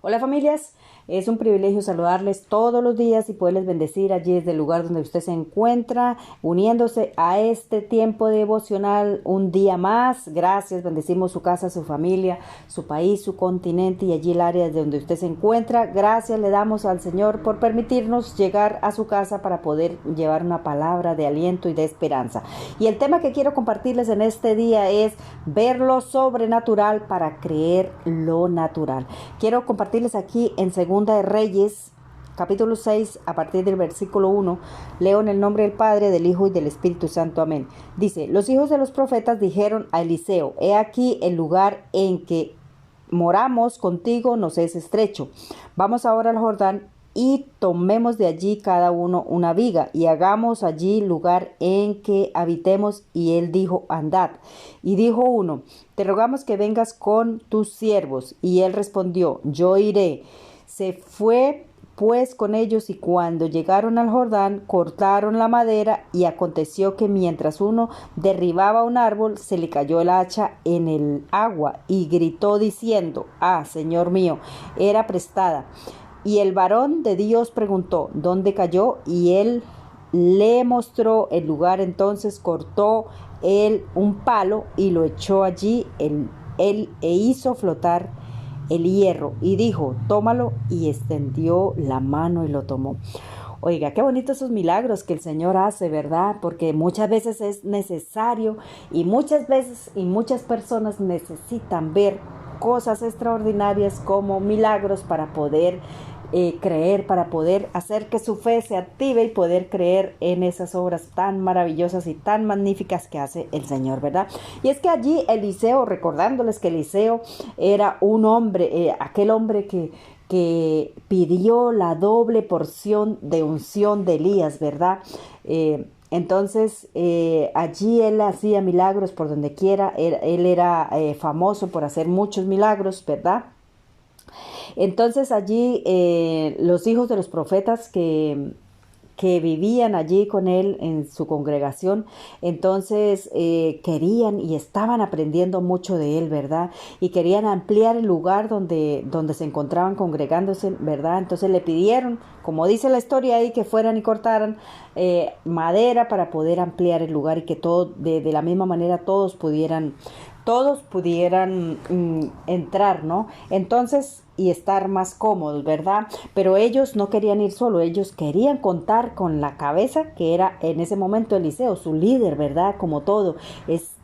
Hola familias, es un privilegio saludarles todos los días y poderles bendecir allí desde el lugar donde usted se encuentra, uniéndose a este tiempo devocional un día más. Gracias, bendecimos su casa, su familia, su país, su continente y allí el área desde donde usted se encuentra. Gracias le damos al Señor por permitirnos llegar a su casa para poder llevar una palabra de aliento y de esperanza. Y el tema que quiero compartirles en este día es ver lo sobrenatural para creer lo natural. Quiero compartirles aquí en Segunda de Reyes, capítulo 6, a partir del versículo 1, leo en el nombre del Padre, del Hijo y del Espíritu Santo. Amén. Dice: los hijos de los profetas dijeron a Eliseo: he aquí el lugar en que moramos contigo nos es estrecho. Vamos ahora al Jordán y tomemos de allí cada uno una viga y hagamos allí lugar en que habitemos. Y él dijo: andad. Y dijo uno: te rogamos que vengas con tus siervos. Y él respondió: yo iré. Se fue pues con ellos, y cuando llegaron al Jordán, cortaron la madera, y aconteció que mientras uno derribaba un árbol, se le cayó el hacha en el agua, y gritó diciendo: ah, Señor mío, era prestada. Y el varón de Dios preguntó: ¿dónde cayó? Y él le mostró el lugar. Entonces cortó él un palo y lo echó allí, él hizo flotar el hierro, y dijo: tómalo, y extendió la mano y lo tomó. Oiga, qué bonitos esos milagros que el Señor hace, ¿verdad? Porque muchas veces es necesario, y muchas veces y muchas personas necesitan ver cosas extraordinarias como milagros para poder creer, para poder hacer que su fe se active y poder creer en esas obras tan maravillosas y tan magníficas que hace el Señor, ¿verdad? Y es que allí Eliseo, recordándoles que Eliseo era un hombre, aquel hombre que pidió la doble porción de unción de Elías, ¿verdad? Entonces allí él hacía milagros por donde quiera. Él era famoso por hacer muchos milagros, ¿verdad? Entonces allí los hijos de los profetas que vivían allí con él en su congregación, entonces querían y estaban aprendiendo mucho de él, ¿verdad? Y querían ampliar el lugar donde se encontraban congregándose, ¿verdad? Entonces le pidieron, como dice la historia ahí, que fueran y cortaran madera para poder ampliar el lugar, y que todo, de la misma manera todos pudieran entrar, ¿no? Entonces, y estar más cómodos, ¿verdad? Pero ellos no querían ir solo, ellos querían contar con la cabeza, que era en ese momento Eliseo, su líder, ¿verdad? Como todo,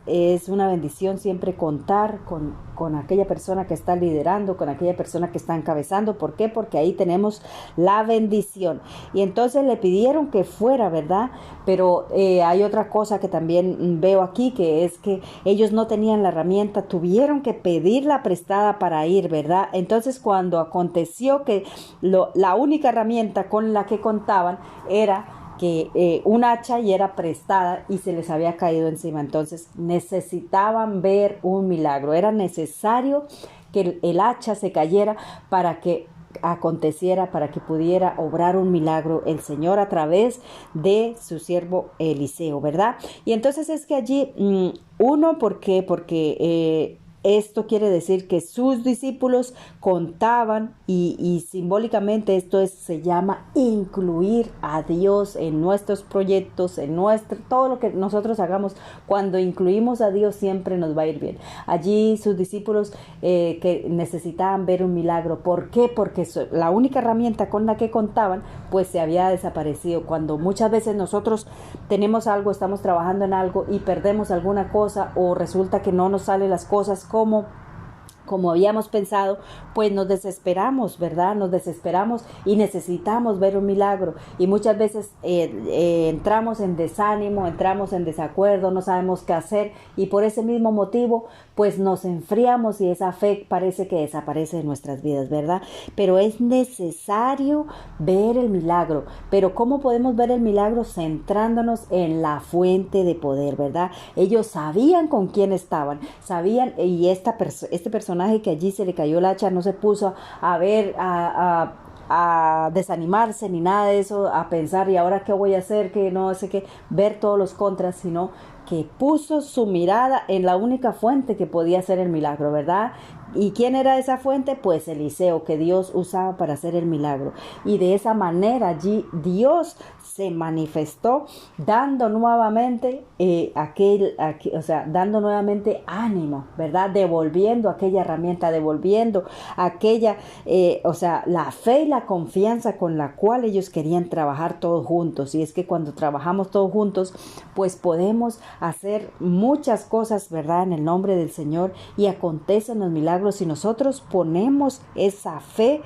es una bendición siempre contar con aquella persona que está liderando, con aquella persona que está encabezando. ¿Por qué? Porque ahí tenemos la bendición. Y entonces le pidieron que fuera, ¿verdad? Pero hay otra cosa que también veo aquí, que es que ellos no tenían la herramienta, tuvieron que pedirla prestada para ir, ¿verdad? Entonces cuando aconteció que la única herramienta con la que contaban era que un hacha, y era prestada y se les había caído encima. Entonces necesitaban ver un milagro, era necesario que el hacha se cayera para que aconteciera, para que pudiera obrar un milagro el Señor a través de su siervo Eliseo, ¿verdad? Y entonces es que allí ¿por qué? Porque esto quiere decir que sus discípulos contaban, y simbólicamente esto se llama incluir a Dios en nuestros proyectos, en todo lo que nosotros hagamos. Cuando incluimos a Dios siempre nos va a ir bien. Allí sus discípulos que necesitaban ver un milagro. ¿Por qué? Porque la única herramienta con la que contaban pues se había desaparecido. Cuando muchas veces nosotros tenemos algo, estamos trabajando en algo y perdemos alguna cosa, o resulta que no nos salen las cosas como habíamos pensado, pues nos desesperamos, ¿verdad? Nos desesperamos y necesitamos ver un milagro. Y muchas veces entramos en desánimo, entramos en desacuerdo, no sabemos qué hacer, y por ese mismo motivo pues nos enfriamos y esa fe parece que desaparece de nuestras vidas, ¿verdad? Pero es necesario ver el milagro. Pero ¿cómo podemos ver el milagro? Centrándonos en la fuente de poder, ¿verdad? Ellos sabían con quién estaban, sabían, y este personaje que allí se le cayó el hacha no se puso a ver, a desanimarse ni nada de eso, a pensar y ahora qué voy a hacer, que no sé qué, ver todos los contras, sino que puso su mirada en la única fuente que podía hacer el milagro, ¿verdad? ¿Y quién era esa fuente? Pues Eliseo, que Dios usaba para hacer el milagro. Y de esa manera allí Dios se manifestó dando nuevamente dando nuevamente ánimo, ¿verdad? Devolviendo aquella herramienta, devolviendo aquella, la fe y la confianza con la cual ellos querían trabajar todos juntos. Y es que cuando trabajamos todos juntos, pues podemos hacer muchas cosas, ¿verdad? En el nombre del Señor, y acontecen los milagros si nosotros ponemos esa fe,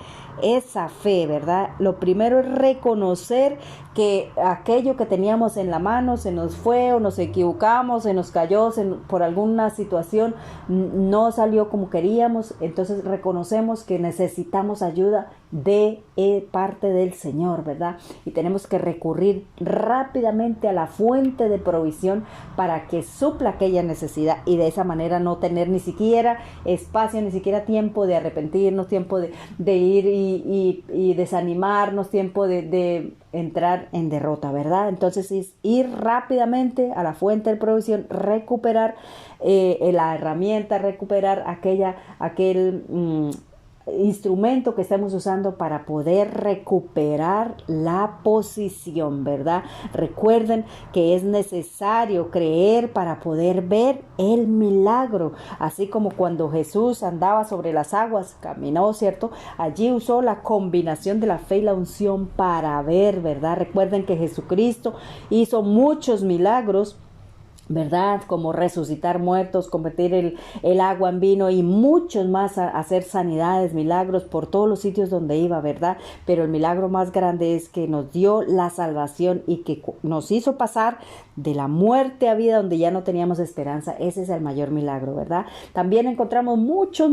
¿verdad? Lo primero es reconocer que aquello que teníamos en la mano se nos fue, o nos equivocamos, se nos cayó, por alguna situación no salió como queríamos. Entonces reconocemos que necesitamos ayuda de parte del Señor, ¿verdad? Y tenemos que recurrir rápidamente a la fuente de provisión para que supla aquella necesidad, y de esa manera no tener ni siquiera espacio, ni siquiera tiempo de arrepentirnos, tiempo de ir y desanimarnos, tiempo de entrar en derrota, ¿verdad? Entonces es ir rápidamente a la fuente de provisión, recuperar la herramienta, recuperar aquel instrumento que estamos usando para poder recuperar la posición, ¿verdad? Recuerden que es necesario creer para poder ver el milagro, así como cuando Jesús andaba sobre las aguas, caminó, ¿cierto? Allí usó la combinación de la fe y la unción para ver, ¿verdad? Recuerden que Jesucristo hizo muchos milagros, ¿verdad? Como resucitar muertos, convertir el agua en vino y muchos más, hacer sanidades, milagros por todos los sitios donde iba, ¿verdad? Pero el milagro más grande es que nos dio la salvación y que nos hizo pasar de la muerte a vida donde ya no teníamos esperanza. Ese es el mayor milagro, ¿verdad? También encontramos muchos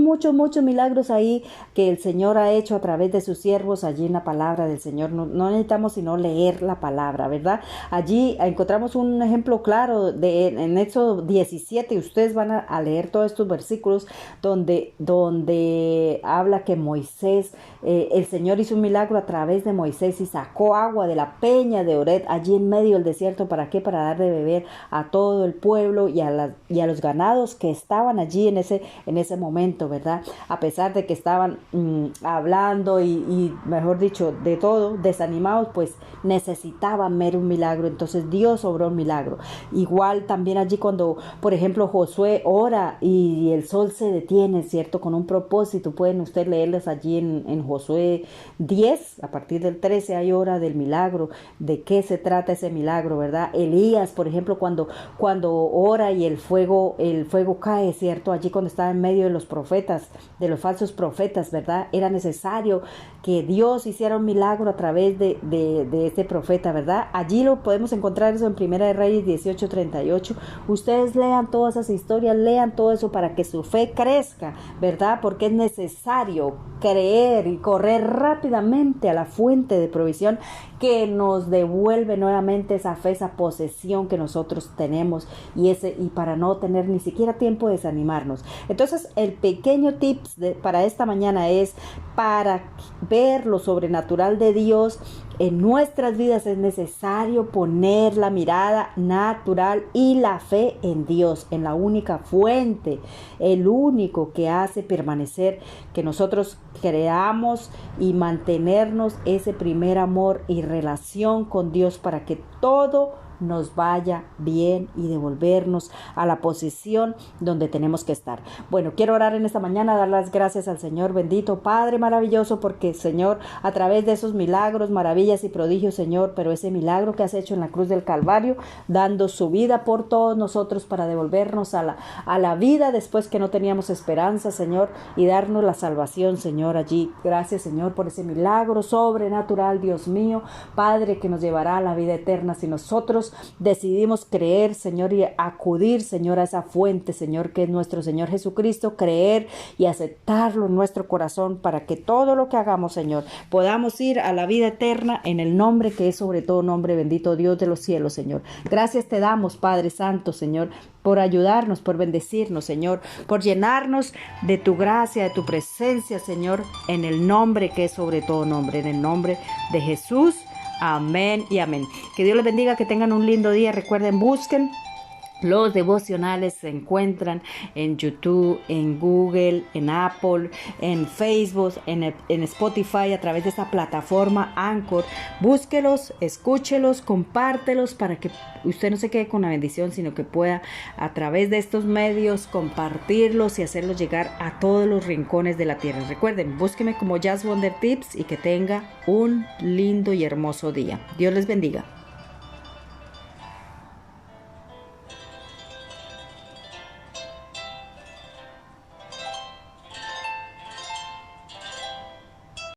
milagros ahí que el Señor ha hecho a través de sus siervos allí en la palabra del Señor. No necesitamos sino leer la palabra, ¿verdad? Allí encontramos un ejemplo claro en Éxodo 17, y ustedes van a leer todos estos versículos donde habla que Moisés, el Señor hizo un milagro a través de Moisés y sacó agua de la peña de Ored allí en medio del desierto. ¿Para qué? Para dar de beber a todo el pueblo y a los ganados que estaban allí en ese momento, ¿verdad? A pesar de que estaban hablando y mejor dicho, de todo, desanimados, pues necesitaban ver un milagro. Entonces Dios obró un milagro. Igual también allí cuando, por ejemplo, Josué ora y el sol se detiene, ¿cierto? Con un propósito. Pueden ustedes leerles allí en Josué 10, a partir del 13 hay hora del milagro. ¿De qué se trata ese milagro, verdad? Elías, por ejemplo, cuando ora y el fuego cae, ¿cierto? Allí cuando estaba en medio de los profetas, de los falsos profetas, ¿verdad? Era necesario que Dios hiciera un milagro a través de este profeta, ¿verdad? Allí lo podemos encontrar eso en Primera de Reyes 18:38. Ustedes lean todas esas historias, lean todo eso para que su fe crezca, ¿verdad? Porque es necesario creer y correr rápidamente a la fuente de provisión que nos devuelve nuevamente esa fe, esa posesión que nosotros tenemos, y para no tener ni siquiera tiempo de desanimarnos. Entonces, el pequeño tips para esta mañana es: para ver lo sobrenatural de Dios en nuestras vidas es necesario poner la mirada natural y la fe en Dios, en la única fuente, el único que hace permanecer, que nosotros creamos y mantenernos ese primer amor y relación con Dios para que todo nos vaya bien y devolvernos a la posición donde tenemos que estar. Bueno, quiero orar en esta mañana, dar las gracias al Señor bendito, Padre maravilloso, porque Señor, a través de esos milagros, maravillas y prodigios, Señor, pero ese milagro que has hecho en la cruz del Calvario, dando su vida por todos nosotros para devolvernos a la vida después que no teníamos esperanza, Señor, y darnos la salvación, Señor, allí. Gracias, Señor, por ese milagro sobrenatural, Dios mío, Padre, que nos llevará a la vida eterna si nosotros decidimos creer, Señor, y acudir, Señor, a esa fuente, Señor, que es nuestro Señor Jesucristo, creer y aceptarlo en nuestro corazón para que todo lo que hagamos, Señor, podamos ir a la vida eterna en el nombre que es sobre todo nombre, bendito Dios de los cielos, Señor. Gracias te damos, Padre Santo, Señor, por ayudarnos, por bendecirnos, Señor, por llenarnos de tu gracia, de tu presencia, Señor, en el nombre que es sobre todo nombre, en el nombre de Jesús. Amén y amén. Que Dios les bendiga, que tengan un lindo día. Recuerden, busquen Los devocionales se encuentran en YouTube, en Google, en Apple, en Facebook, en Spotify, a través de esta plataforma Anchor. Búsquelos, escúchelos, compártelos para que usted no se quede con la bendición, sino que pueda a través de estos medios compartirlos y hacerlos llegar a todos los rincones de la tierra. Recuerden, búsqueme como Jazz Wonder Tips y que tenga un lindo y hermoso día. Dios les bendiga.